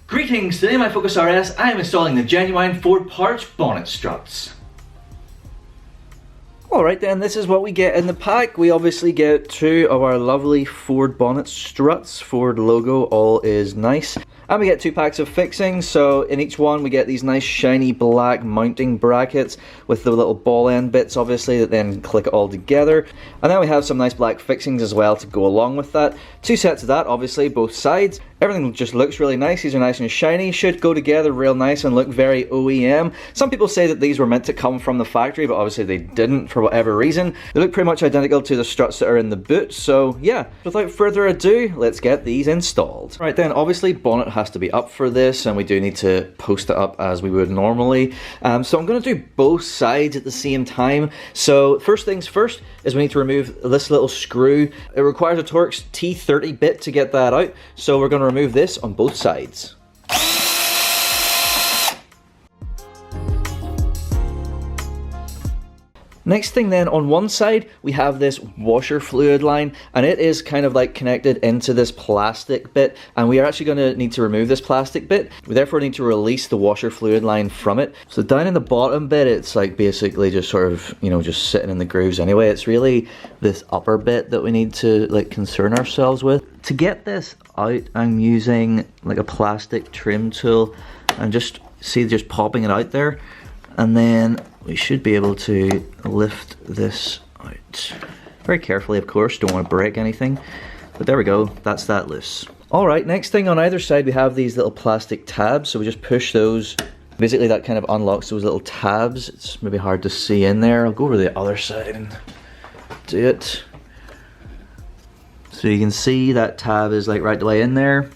Greetings, today in my Focus RS I am installing the genuine Ford parts bonnet struts. Alright then, this is what we get in the pack. We obviously get two of our lovely Ford bonnet struts. Ford logo, all is nice. And we get two packs of fixings, so in each one we get these nice shiny black mounting brackets with the little ball end bits obviously that then click it all together. And then we have some nice black fixings as well to go along with that. Two sets of that obviously, both sides. Everything just looks really nice. These are nice and shiny, should go together real nice and look very OEM. Some people say that these were meant to come from the factory, but obviously they didn't for whatever reason. They look pretty much identical to the struts that are in the boot, so yeah, without further ado, let's get these installed. Right then, obviously bonnet has to be up for this, and we do need to post it up as we would normally. So I'm going to do both sides at the same time. So first things first is we need to remove this little screw. It requires a Torx T30 bit to get that out, so we're going to remove this on both sides. Next thing then, on one side we have this washer fluid line, and it is kind of like connected into this plastic bit, and we are actually going to need to remove this plastic bit. We therefore need to release the washer fluid line from it. So down in the bottom bit, it's like basically just sort of, you know, just sitting in the grooves anyway. It's really this upper bit that we need to like concern ourselves with. To get this out, I'm using like a plastic trim tool and just popping it out there, and then we should be able to lift this out. Very carefully, of course, don't want to break anything. But there we go, that's that loose. Alright, next thing on either side we have these little plastic tabs, so we just push those. Basically that kind of unlocks those little tabs. It's maybe hard to see in there. I'll go over to the other side and do it. So you can see that tab is like right the way in there.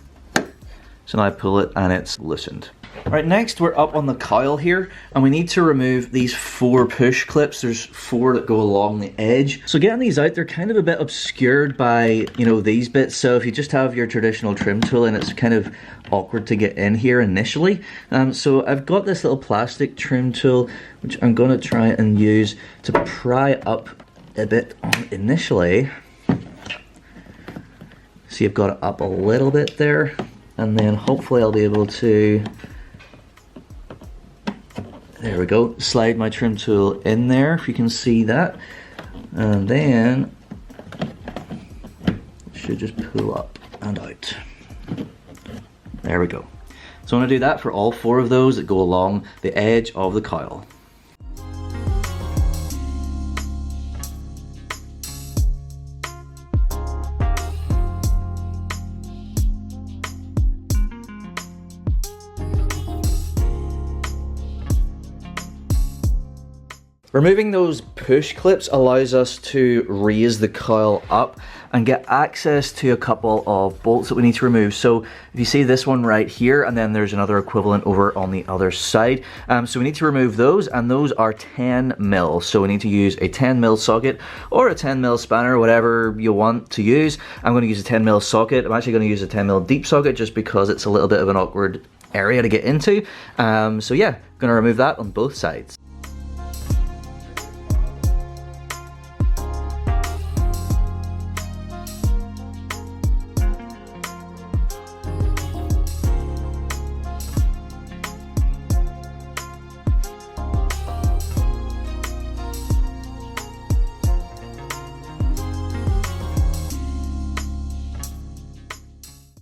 So now I pull it and it's loosened. Right, next we're up on the cowl here, and we need to remove these 4 push clips. There's 4 that go along the edge. So getting these out, they're kind of a bit obscured by, you know, these bits. So if you just have your traditional trim tool, and it's kind of awkward to get in here initially. So I've got this little plastic trim tool, which I'm going to try and use to pry up a bit on initially. See, I've got it up a little bit there, and then hopefully I'll be able to, there we go, slide my trim tool in there, if you can see that, and then it should just pull up and out. There we go. So I'm going to do that for all 4 of those that go along the edge of the cowl. Removing those push clips allows us to raise the cowl up and get access to a couple of bolts that we need to remove. So if you see this one right here, and then there's another equivalent over on the other side. So we need to remove those, and those are 10 mil. So we need to use a 10 mil socket or a 10 mil spanner, whatever you want to use. I'm going to use a 10 mil socket. I'm actually going to use a 10 mil deep socket just because it's a little bit of an awkward area to get into. So yeah, going to remove that on both sides.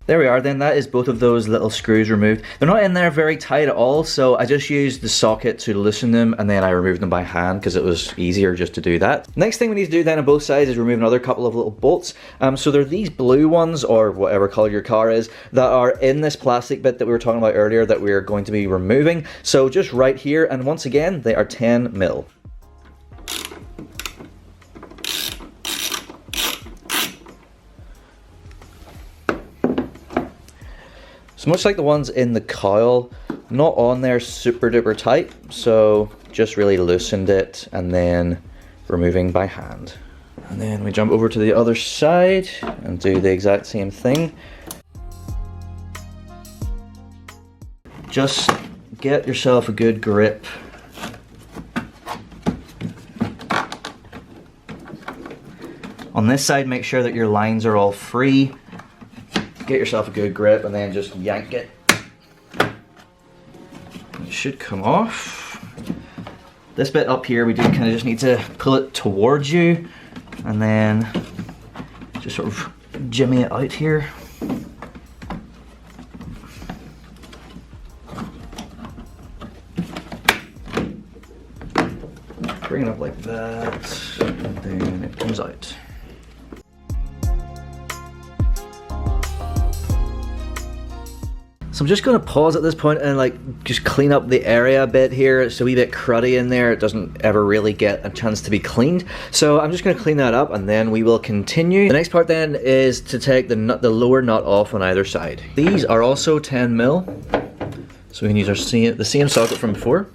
There we are then, that is both of those little screws removed. They're not in there very tight at all, so I just used the socket to loosen them, and then I removed them by hand because it was easier just to do that. Next thing we need to do then on both sides is remove another couple of little bolts. So they're these blue ones, or whatever color your car is, that are in this plastic bit that we were talking about earlier that we're going to be removing. So just right here, and once again, they are 10 mil. So much like the ones in the cowl, not on there super duper tight, so just really loosened it and then removing by hand. And then we jump over to the other side and do the exact same thing. just get yourself a good grip. On this side, make sure that your lines are all free. Get yourself a good grip and then just yank it. It should come off. This bit up here, we do kind of just need to pull it towards you and then just sort of jimmy it out here. Bring it up like that, and then it comes out. So I'm just going to pause at this point and like just clean up the area a bit here. It's a wee bit cruddy in there. It doesn't ever really get a chance to be cleaned. So I'm just going to clean that up and then we will continue. The next part then is to take the lower nut off on either side. These are also 10mm. So we can use the same socket from before.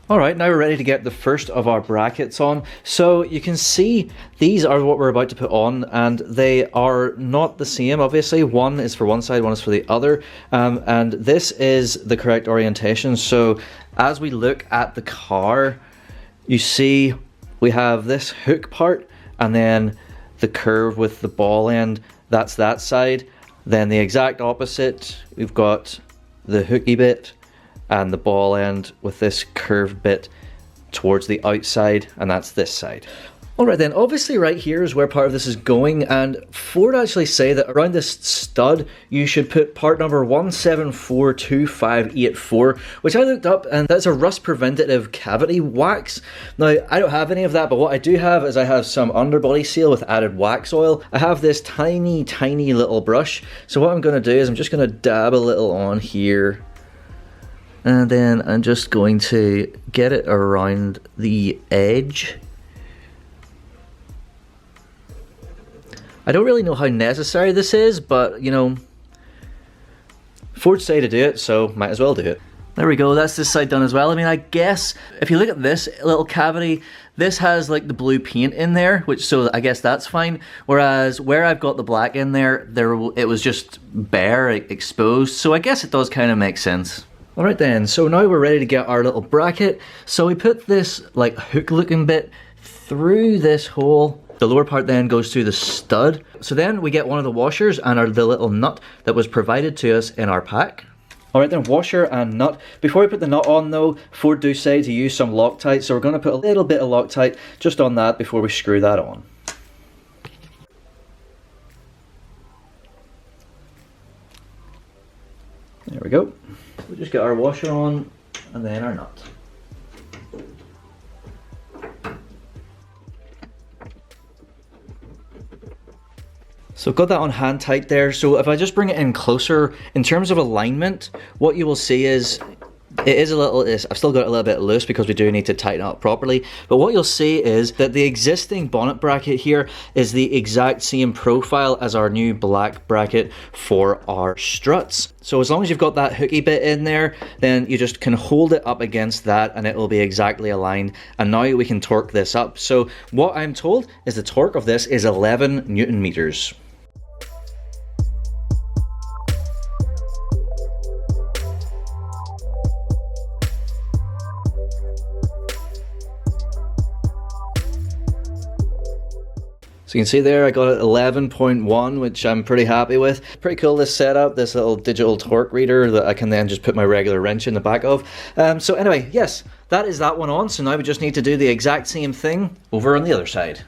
Alright, now we're ready to get the first of our brackets on. So you can see these are what we're about to put on, and they are not the same obviously. One is for one side, one is for the other, and this is the correct orientation. So as we look at the car, you see we have this hook part and then the curve with the ball end, that's that side. Then the exact opposite, we've got the hooky bit and the ball end with this curved bit towards the outside, and that's this side. Alright then, obviously right here is where part of this is going, and Ford actually say that around this stud you should put part number 1742584, which I looked up, and that's a rust preventative cavity wax. Now I don't have any of that, but what I do have is I have some underbody seal with added wax oil. I have this tiny little brush, so what I'm going to do is I'm just going to dab a little on here. And then I'm just going to get it around the edge. I don't really know how necessary this is, but you know, Ford say to do it, so might as well do it. There we go, that's this side done as well. I mean, I guess if you look at this little cavity, this has like the blue paint in there, so I guess that's fine. Whereas where I've got the black in there, it was just bare, exposed. So I guess it does kind of make sense. Alright then, so now we're ready to get our little bracket. So we put this like hook looking bit through this hole. The lower part then goes through the stud. So then we get one of the washers and the little nut that was provided to us in our pack. Alright then, washer and nut. Before we put the nut on though, Ford do say to use some Loctite, so we're going to put a little bit of Loctite just on that before we screw that on. There we go. We'll just get our washer on and then our nut. So I've got that on hand tight there. So if I just bring it in closer, in terms of alignment, what you will see is it is a little, I've still got it a little bit loose because we do need to tighten it up properly. But what you'll see is that the existing bonnet bracket here is the exact same profile as our new black bracket for our struts. So as long as you've got that hooky bit in there, then you just can hold it up against that and it will be exactly aligned. And now we can torque this up. So what I'm told is the torque of this is 11 Newton meters. So you can see there I got it 11.1, which I'm pretty happy with. Pretty cool, this setup, this little digital torque reader that I can then just put my regular wrench in the back of. So anyway, yes, that is that one on. So now we just need to do the exact same thing over on the other side.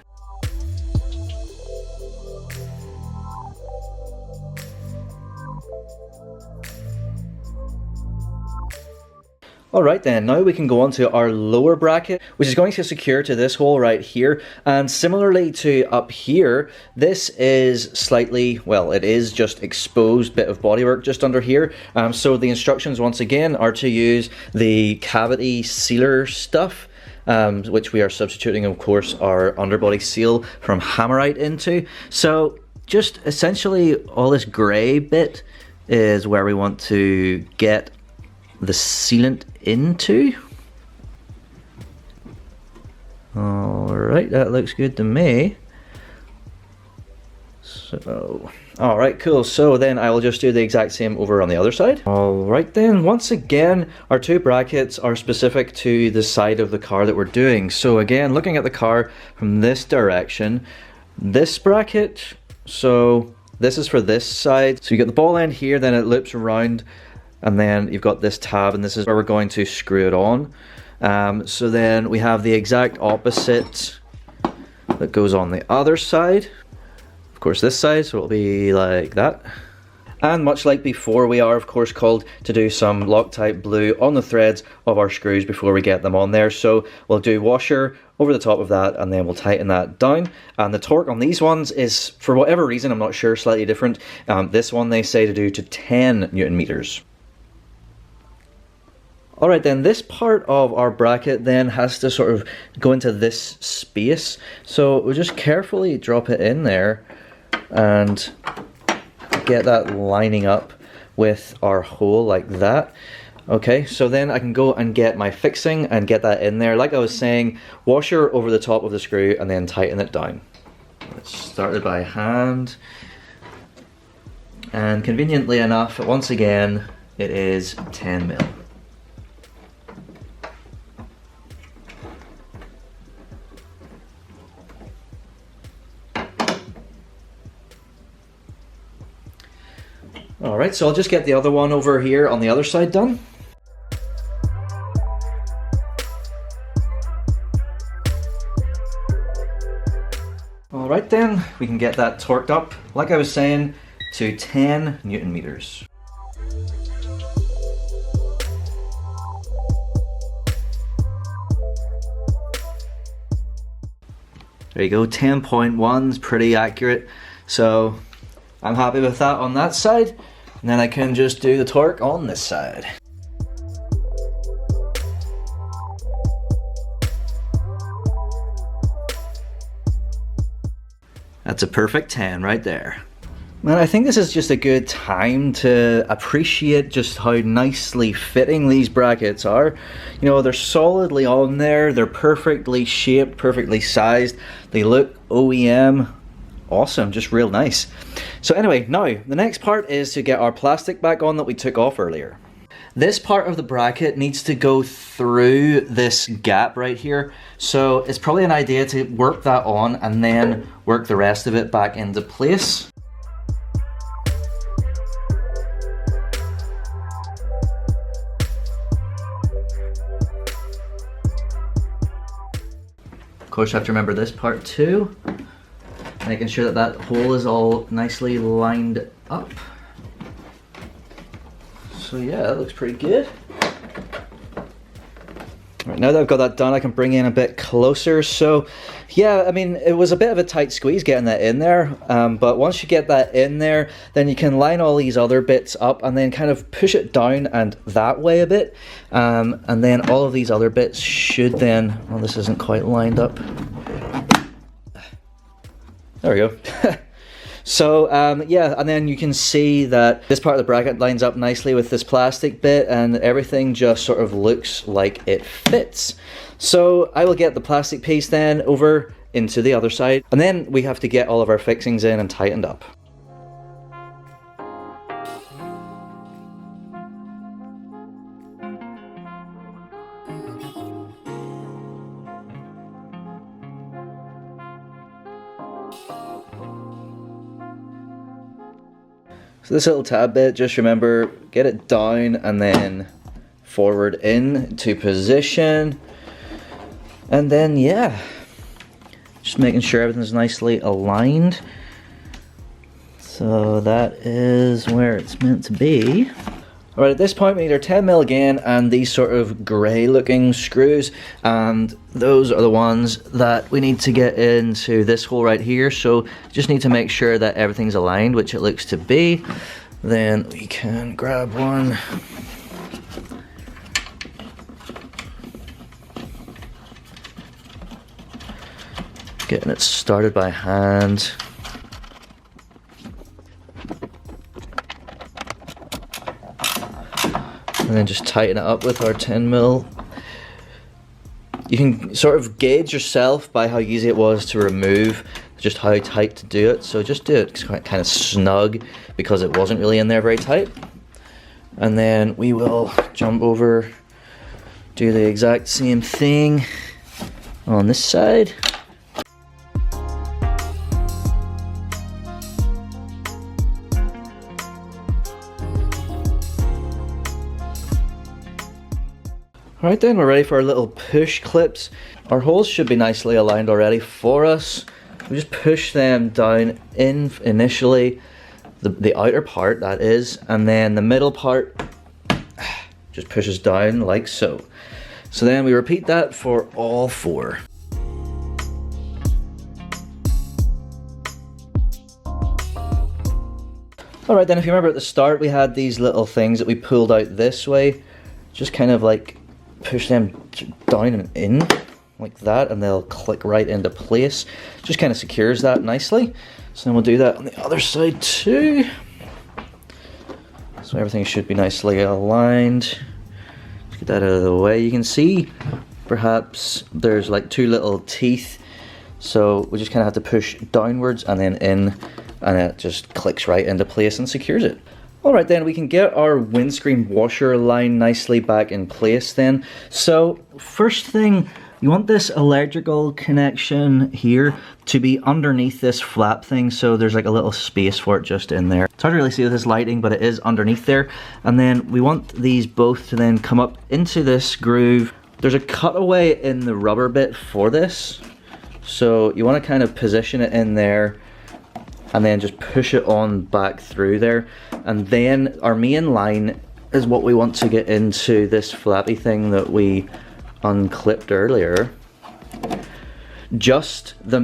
Alright then, now we can go on to our lower bracket, which is going to secure to this hole right here. And similarly to up here, this is slightly, well, it is just exposed bit of bodywork just under here. So the instructions once again are to use the cavity sealer stuff, which we are substituting, of course, our underbody seal from Hammerite into. So just essentially all this grey bit is where we want to get the sealant into. Alright, that looks good to me. So, alright, cool. So then I will just do the exact same over on the other side. Alright then, once again, our two brackets are specific to the side of the car that we're doing. So again, looking at the car from this direction, this bracket, so this is for this side. So you get the ball end here, then it loops around, and then you've got this tab, and this is where we're going to screw it on. So then we have the exact opposite that goes on the other side. Of course this side, so it'll be like that. And much like before, we are of course called to do some Loctite blue on the threads of our screws before we get them on there. So we'll do washer over the top of that, and then we'll tighten that down. And the torque on these ones is, for whatever reason, I'm not sure, slightly different. This one they say to do to 10 Newton meters. Alright then, this part of our bracket then has to sort of go into this space. So we'll just carefully drop it in there and get that lining up with our hole like that. Okay, so then I can go and get my fixing and get that in there. Like I was saying, washer over the top of the screw and then tighten it down. Let's start it by hand. And conveniently enough, once again, it is 10 mil. Alright, so I'll just get the other one over here on the other side done. Alright then, we can get that torqued up, like I was saying, to 10 Newton meters. There you go, 10.1 is pretty accurate. So I'm happy with that on that side, and then I can just do the torque on this side. That's a perfect 10 right there. Man, I think this is just a good time to appreciate just how nicely fitting these brackets are. You know, they're solidly on there, they're perfectly shaped, perfectly sized, they look OEM. Awesome, just real nice. So anyway, now the next part is to get our plastic back on that we took off earlier. This part of the bracket needs to go through this gap right here. So it's probably an idea to work that on and then work the rest of it back into place. Of course, you have to remember this part too. Making sure that that hole is all nicely lined up. So yeah, that looks pretty good. Right, now that I've got that done, I can bring in a bit closer. So yeah, I mean, it was a bit of a tight squeeze getting that in there, but once you get that in there, then you can line all these other bits up and then kind of push it down and that way a bit, and then all of these other bits should then, well, this isn't quite lined up. There we go. So yeah, and then you can see that this part of the bracket lines up nicely with this plastic bit, and everything just sort of looks like it fits. So I will get the plastic piece then over into the other side, and then we have to get all of our fixings in and tightened up. So this little tab bit, just remember, get it down and then forward in to position. And then, yeah, just making sure everything's nicely aligned. So that is where it's meant to be. Alright, at this point we need our 10mm again and these sort of grey looking screws, and those are the ones that we need to get into this hole right here. So just need to make sure that everything's aligned, which it looks to be. Then we can grab one. Getting it started by hand. and then just tighten it up with our 10mm. You can sort of gauge yourself by how easy it was to remove, just how tight to do it. So just do it kind of snug because it wasn't really in there very tight. And then we will jump over, do the exact same thing on this side. Alright then, we're ready for our little push clips. Our holes should be nicely aligned already for us. We just push them down in initially, the outer part that is, and then the middle part just pushes down like so. So then we repeat that for all 4. Alright then, if you remember at the start we had these little things that we pulled out this way. Just kind of like push them down and in like that, and they'll click right into place. Just kind of secures that nicely. So then we'll do that on the other side too. So everything should be nicely aligned. Let's get that out of the way. You can see perhaps there's like 2 little teeth, so we just kind of have to push downwards and then in, and it just clicks right into place and secures it. Alright then, we can get our windscreen washer line nicely back in place then. So first thing, you want this electrical connection here to be underneath this flap thing, so there's like a little space for it just in there. It's hard to really see with this lighting, but it is underneath there. And then we want these both to then come up into this groove. There's a cutaway in the rubber bit for this, so you want to kind of position it in there and then just push it on back through there. And then our main line is what we want to get into this flappy thing that we unclipped earlier. Just the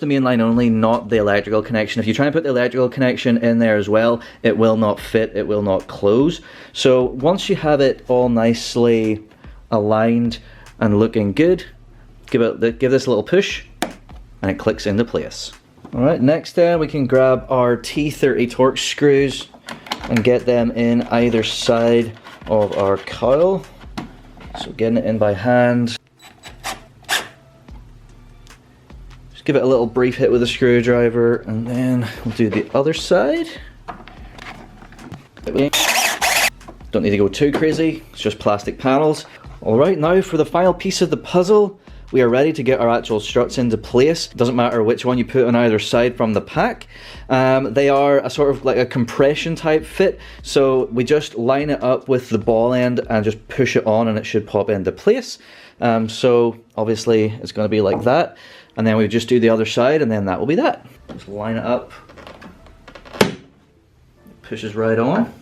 main line only, not the electrical connection. If you try and put the electrical connection in there as well, it will not fit, it will not close. So once you have it all nicely aligned and looking good, give this a little push and it clicks into place. Alright, next then we can grab our T30 Torx screws and get them in either side of our cowl. So getting it in by hand. Just give it a little brief hit with a screwdriver, and then we'll do the other side. Don't need to go too crazy, it's just plastic panels. Alright, now for the final piece of the puzzle. We are ready to get our actual struts into place. Doesn't matter which one you put on either side from the pack. They are a sort of like a compression type fit. So we just line it up with the ball end and just push it on and it should pop into place. So obviously it's going to be like that. And then we just do the other side and then that will be that. Just line it up. It pushes right on.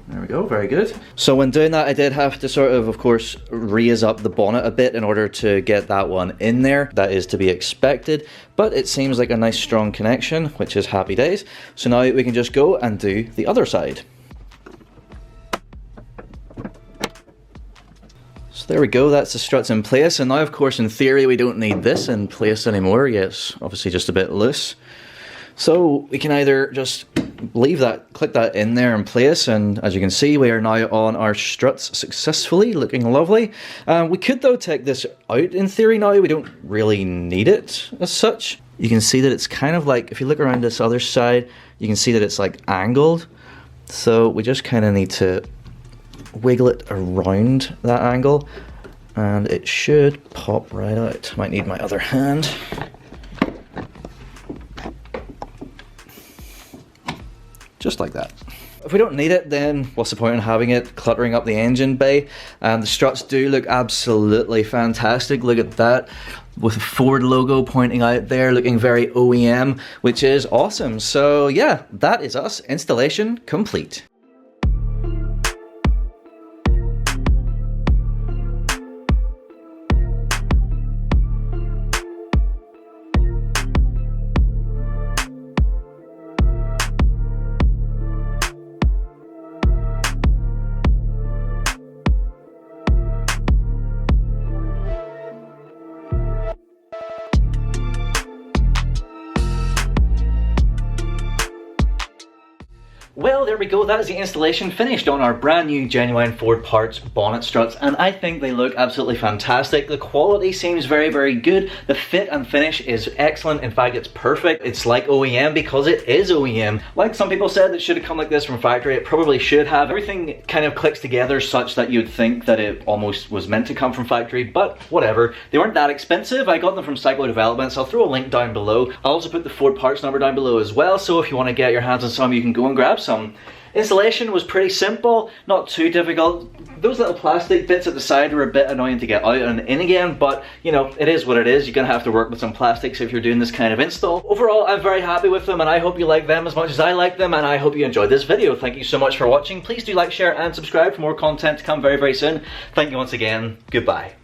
There we go, very good. So when doing that, I did have to sort of course, raise up the bonnet a bit in order to get that one in there. That is to be expected, but it seems like a nice strong connection, which is happy days. So now we can just go and do the other side. So there we go, that's the struts in place. And now, of course, in theory, we don't need this in place anymore. Yeah, it's obviously just a bit loose. So we can either just leave that, click that in there in place, and as you can see, we are now on our struts successfully, looking lovely. We could though take this out in theory now. We don't really need it as such. You can see that it's kind of like, if you look around this other side, you can see that it's like angled. So we just kind of need to wiggle it around that angle and it should pop right out. Might need my other hand. Just like that. If we don't need it, then what's the point in having it cluttering up the engine bay? The struts do look absolutely fantastic. Look at that, with the Ford logo pointing out there, looking very OEM, which is awesome. So yeah, that is us. Installation complete. Well, there we go, that is the installation finished on our brand new genuine Ford Parts bonnet struts, and I think they look absolutely fantastic. The quality seems very, very good. The fit and finish is excellent. In fact, it's perfect. It's like OEM because it is OEM. Like some people said, it should have come like this from factory. It probably should have. Everything kind of clicks together such that you'd think that it almost was meant to come from factory, but whatever. They weren't that expensive. I got them from SiCo Developments. I'll throw a link down below. I'll also put the Ford Parts number down below as well, so if you want to get your hands on some, you can go and grab some. Installation was pretty simple, not too difficult. Those little plastic bits at the side are a bit annoying to get out and in again, but you know, it is what it is. You're gonna have to work with some plastics if you're doing this kind of install. Overall, I'm very happy with them, and I hope you like them as much as I like them, and I hope you enjoyed this video. Thank you so much for watching. Please do like, share, and subscribe for more content to come very, very soon. Thank you once again. Goodbye.